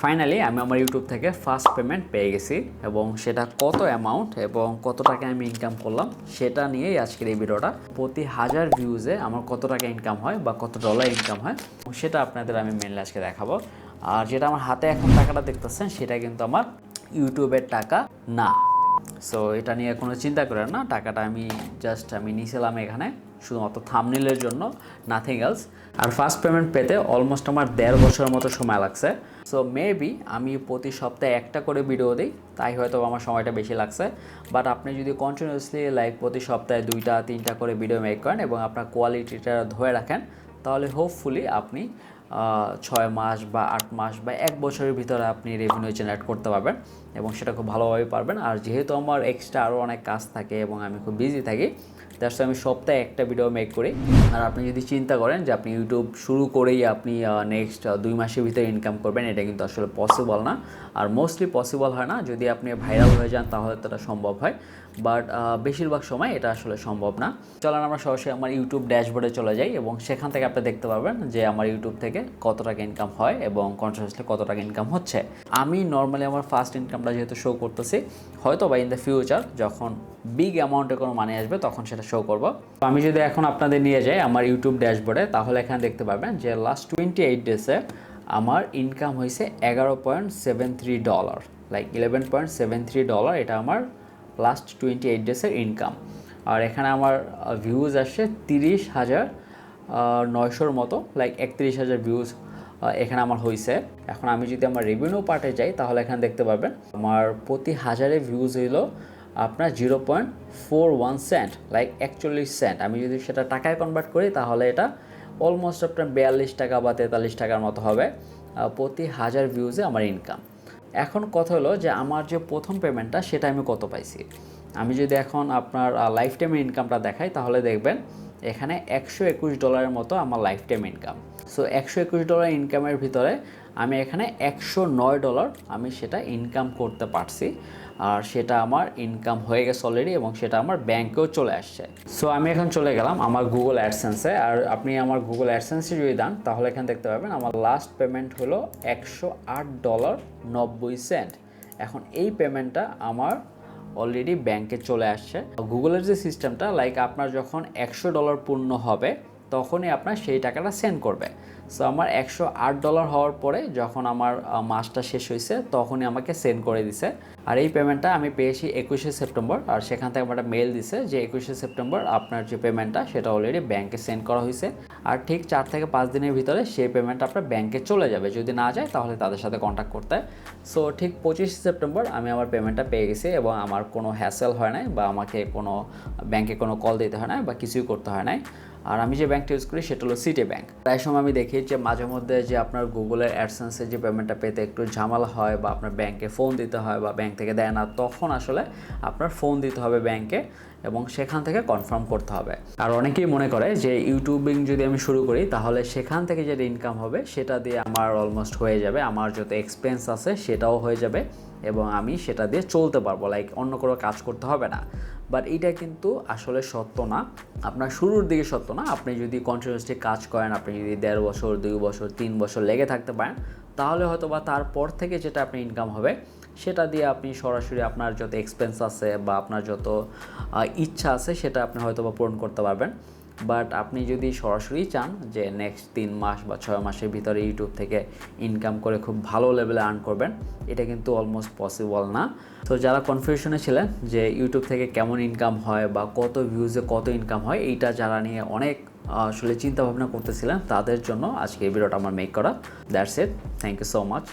Finally আমি আমার YouTube থেকে ফার্স্ট পেমেন্ট পেয়ে গেছি এবং সেটা কত অ্যামাউন্ট এবং কত টাকা আমি ইনকাম করলাম সেটা নিয়েই আজকের এই ভিডিওটা। প্রতি 1000 ভিউজে আমার কত টাকা ইনকাম হয় বা কত ডলার ইনকাম হয় সেটা আপনাদের আমি মেনলি আজকে দেখাবো। আর যেটা আমার হাতে এখন টাকাটা দেখতেছেন সেটা কিন্তু আমার ইউটিউবের টাকা না। সো এটা নিয়ে কোনো চিন্তা করেন না, টাকাটা আমি নিয়েছিলাম এখানে শুধুমাত্র থাম্বনেইলের জন্য, নাথিং এলস। আর ফার্স্ট পেমেন্ট পেতে অলমোস্ট আমার 1.5 বছরের মতো সময় লাগছে। সো মেবি আমি প্রতি সপ্তাহে একটা করে ভিডিও দিই, তাই হয়তো আমার সময়টা বেশি লাগছে। বাট আপনি যদি কন্টিনিউয়াসলি প্রতি সপ্তাহে 2-3টা করে ভিডিও মেক করেন এবং আপনার কোয়ালিটিটা ধরে রাখেন, তাহলে হোপফুলি আপনি 6 মাস বা 8 মাস বা 1 বছরের ভিতরে আপনি রেভিনিউ জেনারেট করতে পারবেন এবং সেটা খুব ভালোভাবে পারবেন। আর যেহেতু আমার এক্সট্রা আরও অনেক কাজ থাকে এবং আমি খুব বিজি থাকি, দ্যাটস আমি সপ্তাহে একটা ভিডিও মেক করি। আর আপনি যদি চিন্তা করেন যে আপনি ইউটিউব শুরু করেই আপনি নেক্সট 2 মাসের ভিতরে ইনকাম করবেন, এটা কিন্তু আসলে পসিবল না। আর মোস্টলি পসিবল হয় না। যদি আপনি ভাইরাল হয়ে যান তাহলে তো এটা সম্ভব হয়, বাট বেশিরভাগ সময় এটা আসলে সম্ভব না। চলেন আমরা সরাসরি আমার ইউটিউব ড্যাশবোর্ডে চলে যাই এবং সেখান থেকে আপনি দেখতে পারবেন যে আমার ইউটিউব থেকে কত টাকা ইনকাম হয় এবং কন্টিনিউয়াসলি কত টাকা ইনকাম হচ্ছে। আমি নর্মালি আমার ফার্স্ট ইনকামটা যেহেতু শো করতেছি, হয়তো বা ইন দ্য ফিউচার যখন বিগ অ্যামাউন্টের কোনো মানি আসবে তখন সেটা শো করব। তো আমি যদি এখন আপনাদের নিয়ে যাই আমার ইউটিউব ড্যাশবোর্ডে, তাহলে এখানে দেখতে পাবেন যে লাস্ট 28 ডেজে আমার ইনকাম হয়েছে $11.73, $11.73। এটা আমার লাস্ট 28 ডেজের ইনকাম। আর এখানে আমার ভিউজ আসছে 30,900 মতো, 31,000 ভিউজ এখানে আমার হয়েছে। এখন আমি যদি আমার রেভিনিউ পার্টে যাই তাহলে এখানে দেখতে পাবেন আমার প্রতি 1000-এ ভিউজ হইল আপনার 0.41 সেন্ট, 41 সেন্ট। আমি যদি সেটা টাকায় কনভার্ট করি তাহলে এটা অলমোস্ট আপনার 42 টাকা বা 43 টাকার মতো হবে প্রতি 1000 ভিউজে আমার ইনকাম। এখন কথা হলো যে আমার যে প্রথম পেমেন্টটা সেটা আমি কত পাইছি। আমি যদি এখন আপনার লাইফ টাইমের ইনকামটা দেখাই তাহলে দেখবেন এখানে $121 মতো আমার লাইফ টাইম ইনকাম। সো $121 ইনকামের ভিতরে আমি এখানে $109 আমি সেটা ইনকাম করতে পারছি। আর সেটা আমার ইনকাম হয়ে গেছে অলরেডি এবং সেটা আমার ব্যাংকেও চলে আসছে। সো আমি এখন চলে গেলাম আমার গুগল অ্যাডসেন্সে। আর আপনি আমার গুগল অ্যাডসেন্সে যদি দেন তাহলে এখানে দেখতে পাবেন আমার লাস্ট পেমেন্ট হলো $108.90। এখন এই পেমেন্টটা আমার অলরেডি ব্যাংকে চলে আসছে। গুগলের যে সিস্টেমটা আপনার যখন $100 পূর্ণ হবে তখনই আপনার সেই টাকাটা সেন্ড করবে। সো আমার $108 হওয়ার পরে যখন আমার মাসটা শেষ হয়েছে তখনই আমাকে সেন্ড করে দিছে। আর এই পেমেন্টটা আমি পেয়েছি 21শে সেপ্টেম্বর। আর সেখান থেকে আমার একটা মেল দিছে যে 21শে সেপ্টেম্বর আপনার যে পেমেন্টটা সেটা অলরেডি ব্যাংকে সেন্ড করা হয়েছে। আর ঠিক 4 থেকে 5 দিনের ভিতরে সেই পেমেন্ট আপনার ব্যাংকে চলে যাবে। যদি না যায় তাহলে তাদের সাথে কন্ট্যাক্ট করতে। সো ঠিক 25শে সেপ্টেম্বর আমি আমার পেমেন্টটা পেয়ে গেছি এবং আমার কোনো হ্যাসেল হয় নাই বা আমাকে কোনো ব্যাংকে কোনো কল দিতে হয় না বা কিছুই করতে হয় নাই। আর আমি যে ব্যাংকটা ইউজ করি সেটা হলো সিটি ব্যাংক। প্রায় সময় আমি দেখি যে মাঝে মধ্যে যে আপনার গুগলের অ্যাডসেন্সের যে পেমেন্টটা পেতে একটু ঝামেলা হয় বা আপনার ব্যাংকে ফোন দিতে হয় বা ব্যাংক থেকে দেয় না, তখন আসলে আপনার ফোন দিতে হবে ব্যাংকে এবং সেখান থেকে কনফার্ম করতে হবে। আর অনেকেই মনে করে যে ইউটিউবিং যদি আমি শুরু করি তাহলে সেখান থেকে যে ইনকাম হবে সেটা দিয়ে আমার অলমোস্ট হয়ে যাবে, আমার যত এক্সপেন্স আছে সেটাও হয়ে যাবে এবং আমি সেটা দিয়ে চলতে পারবো, অন্য কোনো কাজ করতে হবে না। বাট এটা কিন্তু আসলে সত্য না। আপনার শুরুর দিকে সত্য না। আপনি যদি কন্টিনিউয়াসলি কাজ করেন, আপনি যদি 1.5 বছর 2 বছর 3 বছর লেগে থাকতে পারেন, তাহলে হয়তো বা তারপর থেকে যেটা আপনি ইনকাম হবে সেটা দিয়ে আপনি সরাসরি আপনার যত এক্সপেন্স আছে বা আপনার যত ইচ্ছা আছে সেটা আপনি হয়তো বা পূরণ করতে পারবেন। বাট আপনি যদি সরাসরি চান যে নেক্সট 3 মাস বা 6 মাসের ভিতরে ইউটিউব থেকে ইনকাম করে খুব ভালো লেভেলে আর্ন করবেন, এটা কিন্তু অলমোস্ট পসিবল না। তো যারা কনফিউশনে ছিলেন যে ইউটিউব থেকে কেমন ইনকাম হয় বা কত ভিউজে কত ইনকাম হয়, এইটা যারা নিয়ে অনেক আসলে চিন্তা ভাবনা করতেছিলেন তাদের জন্য আজকে এই ভিডিওটা আমার মেক করা। That's it, thank you so much.